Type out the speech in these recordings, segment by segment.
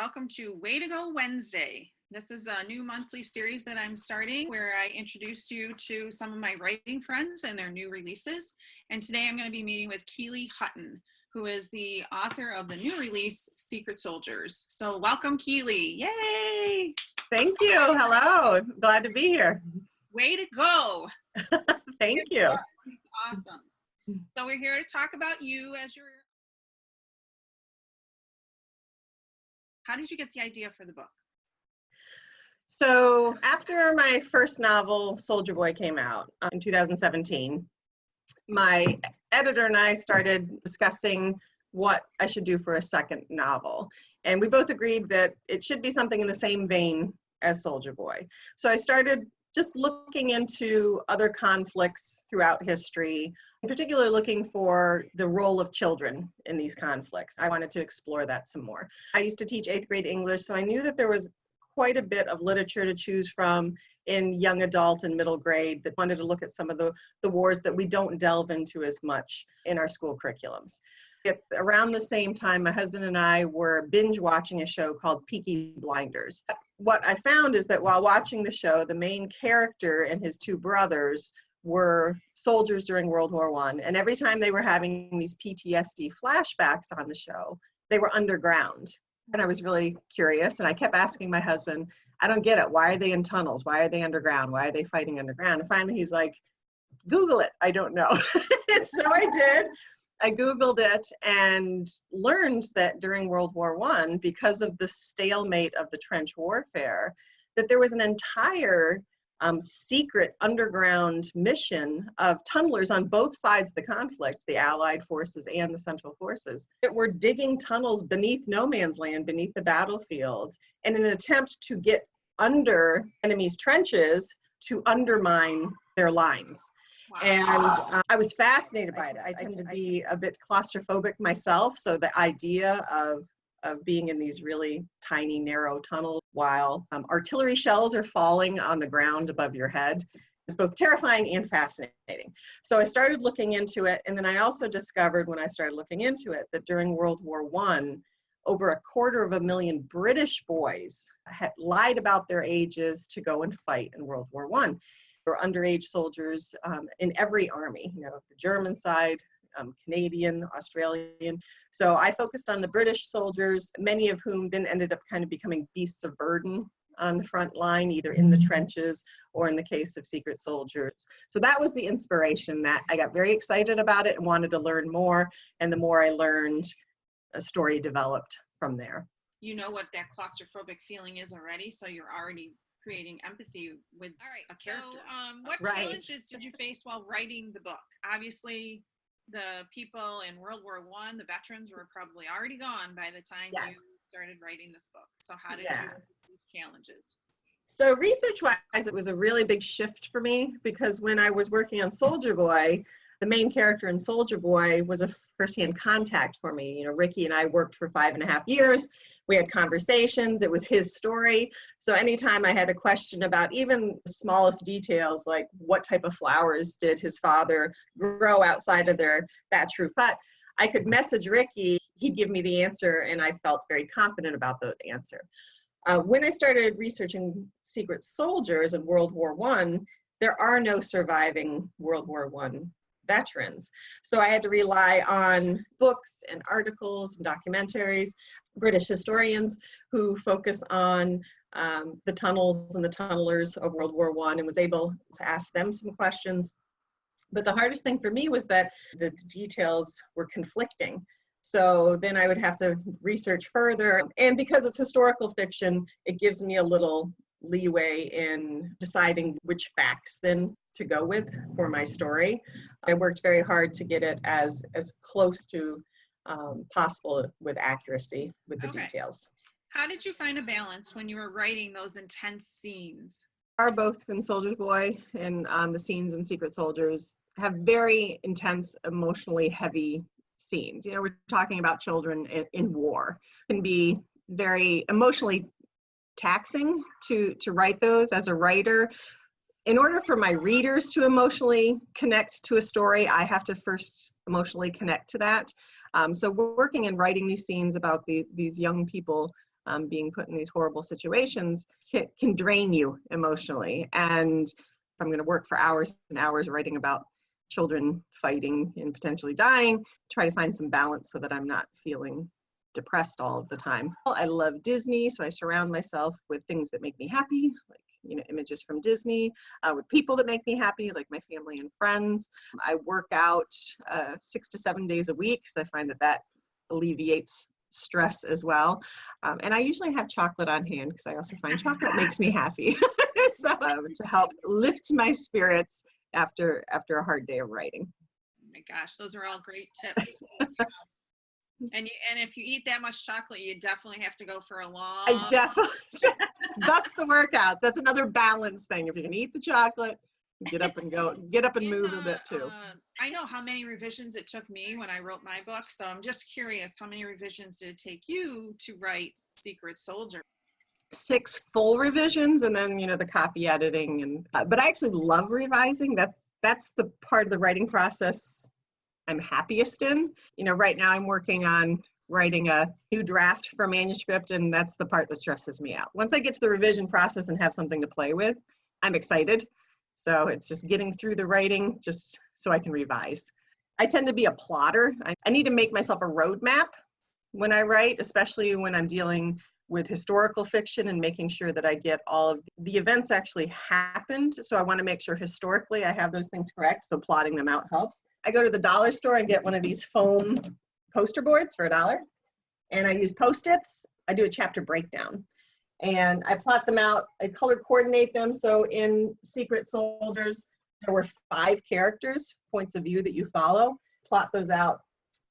welcome to WtW2 Wednesday. This is a new monthly series that I'm starting where I introduce you to some of my writing friends and their new releases. And today I'm going to be meeting with Keely Hutton, who is the author of the new release, Secret Soldiers. So welcome, Keely. Yay! Thank you. Hello. Glad to be here. Way to go. Thank you. It's awesome. So we're here to talk about you as your... How did you get the idea for the book? So after my first novel, Soldier Boy, came out in 2017, my editor and I started discussing what I should do for a second novel. And we both agreed that it should be something in the same vein as Soldier Boy. So I started just looking into other conflicts throughout history, in particular looking for the role of children in these conflicts. I wanted to explore that some more. I used to teach 8th grade English, so I knew that there was quite a bit of literature to choose from in young adult and middle grade that wanted to look at some of the wars that we don't delve into as much in our school curriculums. Around the same time, my husband and I were binge watching a show called Peaky Blinders. What I found is that while watching the show, the main character and his two brothers were soldiers during World War I. And every time they were having these PTSD flashbacks on the show, they were underground. And I was really curious, and I kept asking my husband, I don't get it. Why are they in tunnels? Why are they underground? Why are they fighting underground? And finally he's like, Google it. I don't know. And so I did. I Googled it and learned that during World War I, because of the stalemate of the trench warfare, that there was an entire secret underground mission of tunnelers on both sides of the conflict, the Allied forces and the Central Forces, that were digging tunnels beneath no man's land, beneath the battlefield, in an attempt to get under enemy's trenches to undermine their lines. Wow. And I was fascinated by it. I tend to be a bit claustrophobic myself, so the idea of being in these really tiny, narrow tunnels while artillery shells are falling on the ground above your head is both terrifying and fascinating. So I started looking into it, and then I also discovered when I started looking into it that during World War I, over 250,000 British boys had lied about their ages to go and fight in World War I. There were underage soldiers in every army, the German side, Canadian, Australian. So I focused on the British soldiers, many of whom then ended up kind of becoming beasts of burden on the front line, either in the trenches or in the case of Secret Soldiers. So that was the inspiration. That I got very excited about it and wanted to learn more. And the more I learned, a story developed from there. You know what that claustrophobic feeling is already, so you're already creating empathy with a character. So what challenges did you face while writing the book? Obviously, the people in World War I, the veterans, were probably already gone by the time you started writing this book. So how did you face these challenges? So research-wise, it was a really big shift for me, because when I was working on Soldier Boy, the main character in Soldier Boy was a firsthand contact for me. Ricky and I worked for 5.5 years. We had conversations. It was his story. So anytime I had a question about even the smallest details, like what type of flowers did his father grow outside of their thatch roof hut, I could message Ricky. He'd give me the answer, and I felt very confident about the answer. When I started researching Secret Soldiers in World War I, there are no surviving World War I veterans. So I had to rely on books and articles and documentaries, British historians who focus on the tunnels and the tunnelers of World War I, and was able to ask them some questions. But the hardest thing for me was that the details were conflicting. So then I would have to research further. And because it's historical fiction, it gives me a little leeway in deciding which facts then to go with for my story. I worked very hard to get it as close to possible with accuracy with the details. How did you find a balance when you were writing those intense scenes? Both in Soldier Boy and the scenes in Secret Soldiers have very intense, emotionally heavy scenes. We're talking about children in war. It can be very emotionally taxing to write those as a writer. In order for my readers to emotionally connect to a story, I have to first emotionally connect to that. So working and writing these scenes about these young people being put in these horrible situations can drain you emotionally. And if I'm going to work for hours and hours writing about children fighting and potentially dying, try to find some balance so that I'm not feeling depressed all of the time. I love Disney, so I surround myself with things that make me happy, like images from Disney, with people that make me happy, like my family and friends. I work out 6 to 7 days a week because I find that alleviates stress as well. And I usually have chocolate on hand because I also find chocolate makes me happy. So to help lift my spirits after a hard day of writing. Oh my gosh, those are all great tips. And if you eat that much chocolate, you definitely have to go for a long. I definitely. Thus the workouts. That's another balance thing. If you can eat the chocolate, get up and move a bit too. I know how many revisions it took me when I wrote my book, so I'm just curious, how many revisions did it take you to write Secret Soldier? 6 full revisions, and then the copy editing. And but I actually love revising. That's the part of the writing process I'm happiest in. Right now I'm working on writing a new draft for manuscript, and that's the part that stresses me out. Once I get to the revision process and have something to play with, I'm excited. So it's just getting through the writing just so I can revise. I tend to be a plotter. I need to make myself a roadmap when I write, especially when I'm dealing with historical fiction and making sure that I get all of the events actually happened. So I want to make sure historically I have those things correct. So plotting them out helps. I go to the dollar store and get one of these foam poster boards for $1. And I use Post-its. I do a chapter breakdown. And I plot them out. I color coordinate them. So in Secret Soldiers, there were 5 characters, points of view that you follow. Plot those out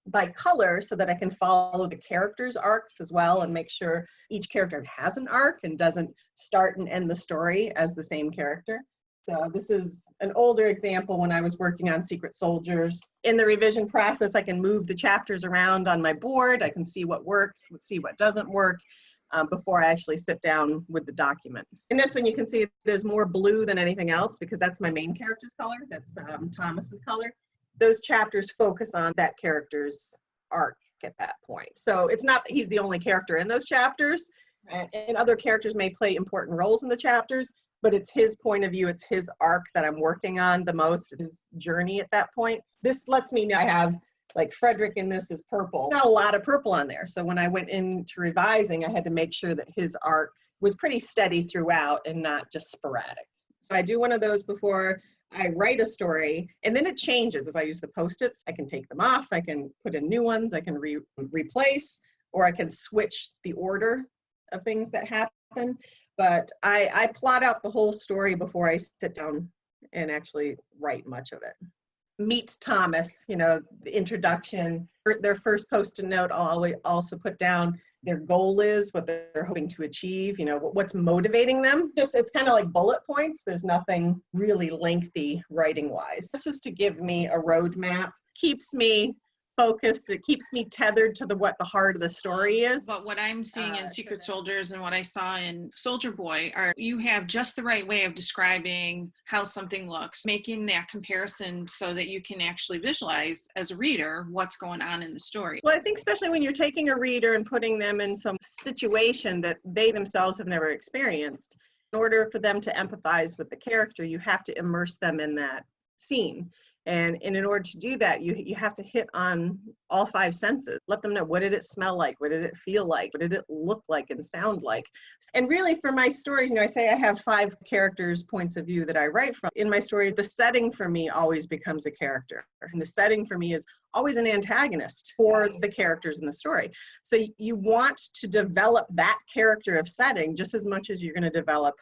by color so that I can follow the characters' arcs as well and make sure each character has an arc and doesn't start and end the story as the same character. So this is an older example when I was working on Secret Soldiers. In the revision process, I can move the chapters around on my board. I can see what works, see what doesn't work before I actually sit down with the document. In this one, you can see there's more blue than anything else because that's my main character's color. That's Thomas's color. Those chapters focus on that character's arc at that point. So it's not that he's the only character in those chapters, and other characters may play important roles in the chapters, but it's his point of view, it's his arc that I'm working on the most, his journey at that point. This lets me know I have, like, Frederick in this is purple. Not a lot of purple on there. So when I went into revising, I had to make sure that his arc was pretty steady throughout and not just sporadic. So I do one of those before I write a story, and then it changes. If I use the Post-its, I can take them off, I can put in new ones, I can replace, or I can switch the order of things that happen. But I plot out the whole story before I sit down and actually write much of it. Meet Thomas, the introduction, their first Post-it note, I'll also put down their goal is, what they're hoping to achieve, what's motivating them. It's kind of like bullet points. There's nothing really lengthy writing-wise. This is to give me a roadmap, keeps me focused, it keeps me tethered to what the heart of the story is. But what I'm seeing in Secret Soldiers and what I saw in Soldier Boy are you have just the right way of describing how something looks, making that comparison so that you can actually visualize as a reader what's going on in the story. Well, I think especially when you're taking a reader and putting them in some situation that they themselves have never experienced, in order for them to empathize with the character, you have to immerse them in that scene. And in order to do that, you have to hit on all 5 senses. Let them know, what did it smell like? What did it feel like? What did it look like and sound like? And really for my stories, I say I have 5 characters' points of view that I write from. In my story, the setting for me always becomes a character. And the setting for me is always an antagonist for the characters in the story. So you want to develop that character of setting just as much as you're going to develop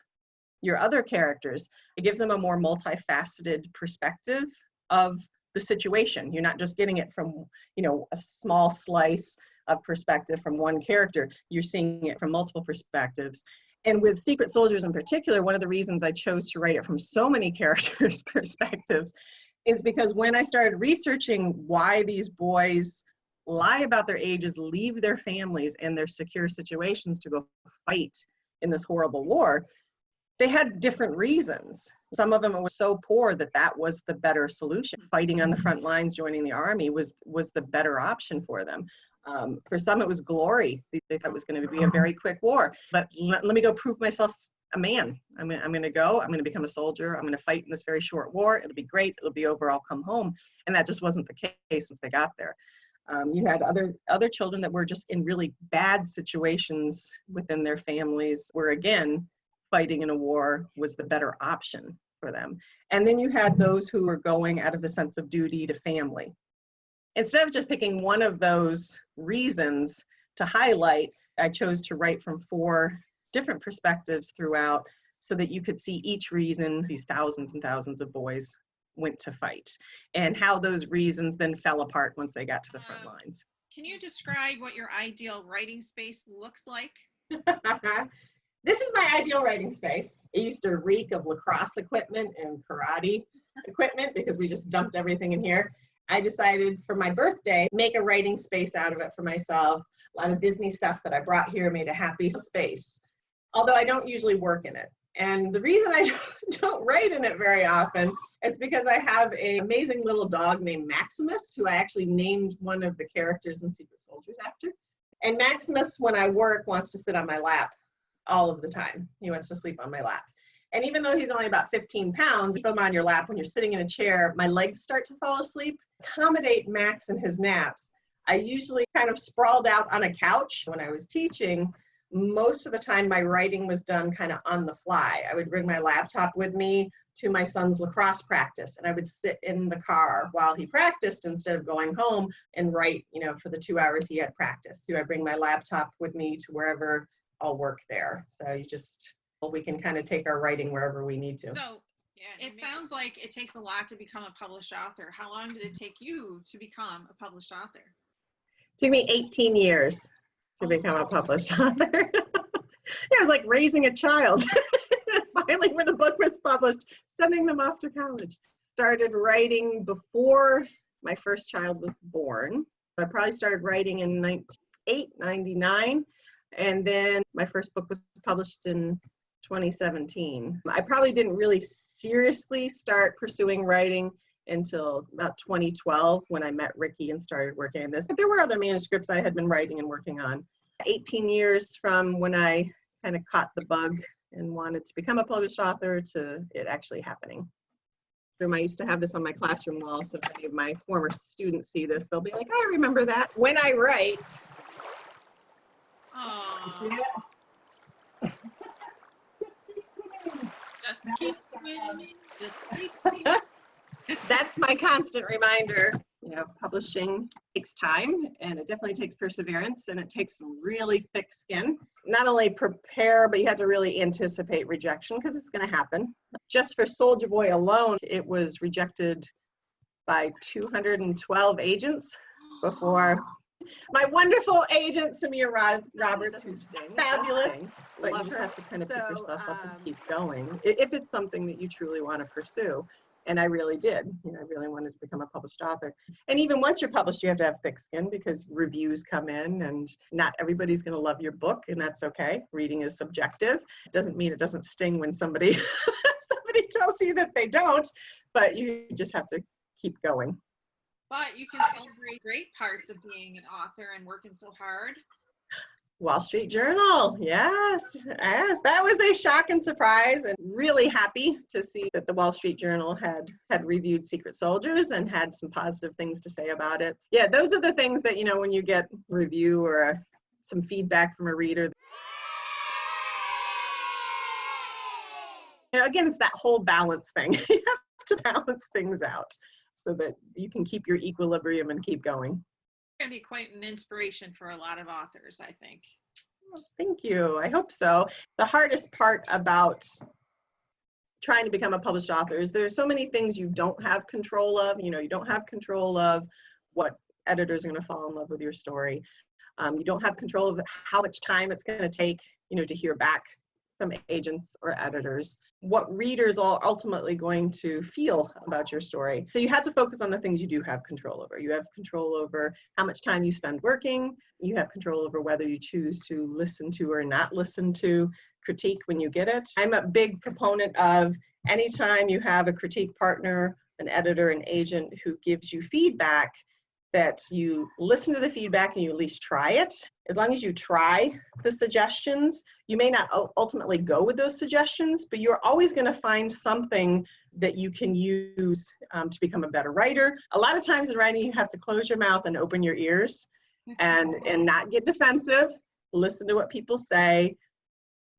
your other characters. It gives them a more multifaceted perspective of the situation. You're not just getting it from, a small slice of perspective from one character. You're seeing it from multiple perspectives. And with Secret Soldiers in particular, one of the reasons I chose to write it from so many characters' perspectives is because when I started researching why these boys lie about their ages, leave their families and their secure situations to go fight in this horrible war, they had different reasons. Some of them were so poor that was the better solution. Fighting on the front lines, joining the army was the better option for them. For some, it was glory. They thought it was going to be a very quick war. But let me go prove myself a man. I'm going to go. I'm going to become a soldier. I'm going to fight in this very short war. It'll be great. It'll be over. I'll come home. And that just wasn't the case once they got there. You had other children that were just in really bad situations within their families where, again, fighting in a war was the better option for them. And then you had those who were going out of a sense of duty to family. Instead of just picking one of those reasons to highlight, I chose to write from 4 different perspectives throughout so that you could see each reason these thousands and thousands of boys went to fight and how those reasons then fell apart once they got to the front lines. Can you describe what your ideal writing space looks like? This is my ideal writing space. It used to reek of lacrosse equipment and karate equipment because we just dumped everything in here. I decided for my birthday, make a writing space out of it for myself. A lot of Disney stuff that I brought here made a happy space, although I don't usually work in it. And the reason I don't write in it very often is because I have an amazing little dog named Maximus, who I actually named one of the characters in Secret Soldiers after. And Maximus, when I work, wants to sit on my lap all of the time. He wants to sleep on my lap. And even though he's only about 15 pounds, you put him on your lap when you're sitting in a chair, my legs start to fall asleep. Accommodate Max in his naps, I usually kind of sprawled out on a couch. When I was teaching, most of the time my writing was done kind of on the fly. I would bring my laptop with me to my son's lacrosse practice, and I would sit in the car while he practiced instead of going home and write, for the 2 hours he had practice. So I bring my laptop with me to wherever I'll work there. So we can kind of take our writing wherever we need to. So it sounds like it takes a lot to become a published author. How long did it take you to become a published author? It took me 18 years to become a published author. It was like raising a child. Finally, when the book was published, sending them off to college. Started writing before my first child was born. I probably started writing in 1999, and then my first book was published in 2017. I probably didn't really seriously start pursuing writing until about 2012 when I met Ricky and started working on this. But there were other manuscripts I had been writing and working on. 18 years from when I kind of caught the bug and wanted to become a published author to it actually happening. I used to have this on my classroom wall, so if any of my former students see this, they'll be like, I remember that. When I write, just keep swimming. Just keep swimming. That's my constant reminder. Publishing takes time, and it definitely takes perseverance, and it takes some really thick skin. Not only prepare, but you have to really anticipate rejection because it's going to happen. Just for Soldier Boy alone, it was rejected by 212 agents before my wonderful agent, Samia Roberts, who's fabulous. But you just have to kind of pick yourself up and keep going if it's something that you truly want to pursue. And I really did. I really wanted to become a published author. And even once you're published, you have to have thick skin because reviews come in and not everybody's going to love your book, and that's okay. Reading is subjective. It doesn't mean it doesn't sting when somebody tells you that they don't, but you just have to keep going. But you can celebrate great parts of being an author and working so hard. Wall Street Journal, yes. That was a shock and surprise, and really happy to see that the Wall Street Journal had reviewed Secret Soldiers and had some positive things to say about it. Yeah, those are the things that, when you get review or some feedback from a reader. Again, it's that whole balance thing. You have to balance things out so that you can keep your equilibrium and keep going. Going to be quite an inspiration for a lot of authors, I think. Well, thank you. I hope so. The hardest part about trying to become a published author is there's so many things you don't have control of. You don't have control of what editors are going to fall in love with your story. You don't have control of how much time it's going to take, to hear back from agents or editors, what readers are ultimately going to feel about your story. So you have to focus on the things you do have control over. You have control over how much time you spend working. You have control over whether you choose to listen to or not listen to critique when you get it. I'm a big proponent of anytime you have a critique partner, an editor, an agent who gives you feedback, that you listen to the feedback and you at least try it. As long as you try the suggestions, you may not ultimately go with those suggestions, but you're always going to find something that you can use to become a better writer. A lot of times in writing, you have to close your mouth and open your ears and not get defensive. Listen to what people say.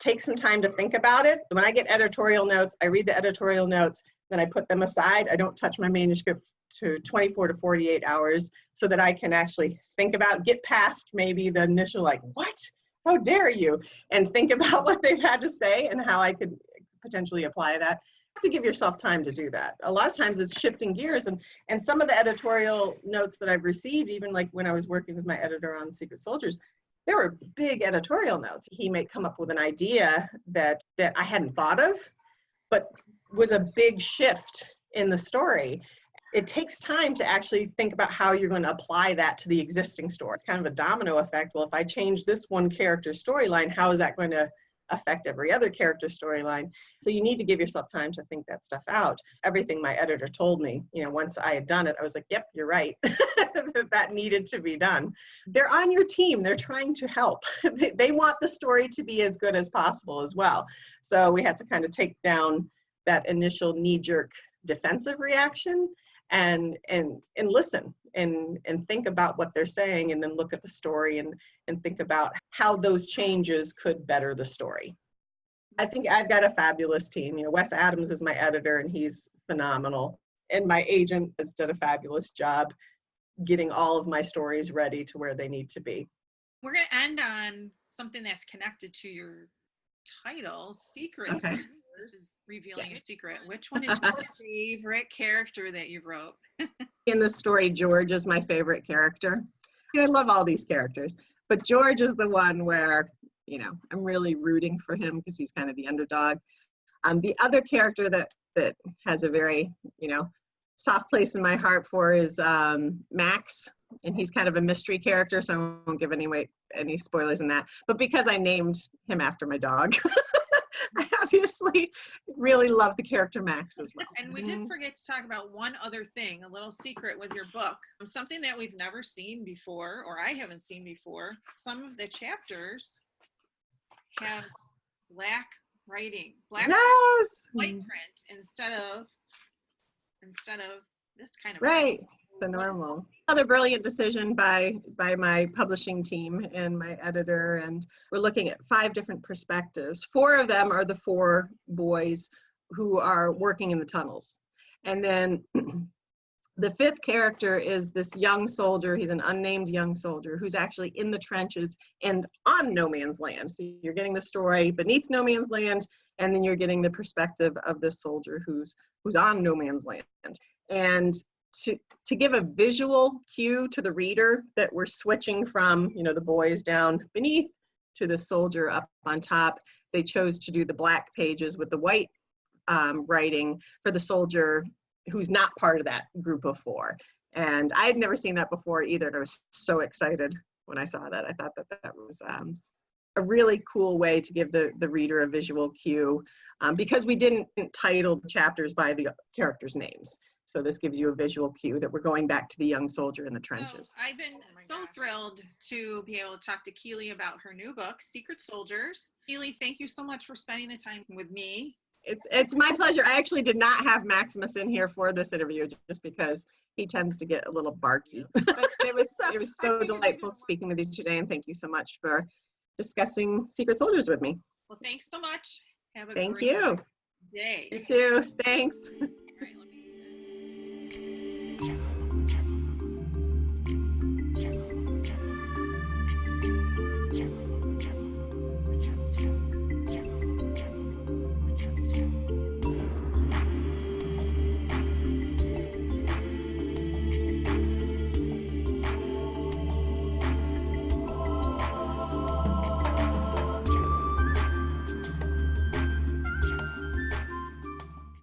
Take some time to think about it. When I get editorial notes, I read the editorial notes, then I put them aside. I don't touch my manuscript to 24 to 48 hours so that I can actually think about, get past maybe the initial like, what? How dare you? And think about what they've had to say and how I could potentially apply that. You have to give yourself time to do that. A lot of times it's shifting gears, and some of the editorial notes that I've received, even like when I was working with my editor on Secret Soldiers, there were big editorial notes. He may come up with an idea that I hadn't thought of, but was a big shift in the story. It takes time to actually think about how you're going to apply that to the existing story. It's kind of a domino effect. Well, if I change this one character storyline, how is that going to affect every other character storyline? So you need to give yourself time to think that stuff out. Everything my editor told me, once I had done it, I was like, yep, you're right. That needed to be done. They're on your team. They're trying to help. They want the story to be as good as possible as well. So we had to kind of take down that initial knee-jerk defensive reaction and listen and think about what they're saying, and then look at the story and think about how those changes could better the story. I think I've got a fabulous team. Wes Adams is my editor, and he's phenomenal. And my agent has done a fabulous job getting all of my stories ready to where they need to be. We're going to end on something that's connected to your title, Secret. Okay. This is revealing a secret. Which one is your favorite character that you wrote? In the story, George is my favorite character. I love all these characters, but George is the one where, I'm really rooting for him because he's kind of the underdog. The other character that has a very, soft place in my heart for is Max, and he's kind of a mystery character, so I won't give any spoilers in that. But because I named him after my dog, I obviously really love the character Max as well. And we did forget to talk about one other thing, a little secret with your book. Something that we've never seen before, or I haven't seen before. Some of the chapters have black writing, black white print instead of this kind of right. The normal. Another brilliant decision by my publishing team and my editor, and we're looking at 5 different perspectives. 4 of them are the 4 boys who are working in the tunnels, and then the 5th character is this young soldier. He's an unnamed young soldier who's actually in the trenches and on no man's land. So you're getting the story beneath no man's land, and then you're getting the perspective of this soldier who's on no man's land. And to give a visual cue to the reader that we're switching from, the boys down beneath to the soldier up on top, they chose to do the black pages with the white writing for the soldier who's not part of that group of 4. And I had never seen that before either, and I was so excited when I saw that. I thought that was a really cool way to give the reader a visual cue, because we didn't title the chapters by the characters' names. So this gives you a visual cue that we're going back to the young soldier in the trenches. So I've been thrilled to be able to talk to Keely about her new book, Secret Soldiers. Keely, thank you so much for spending the time with me. It's my pleasure. I actually did not have Maximus in here for this interview just because he tends to get a little barky. But it was so delightful speaking with you today, and thank you so much for discussing Secret Soldiers with me. Well, thanks so much. Have a great day. You too. Thanks.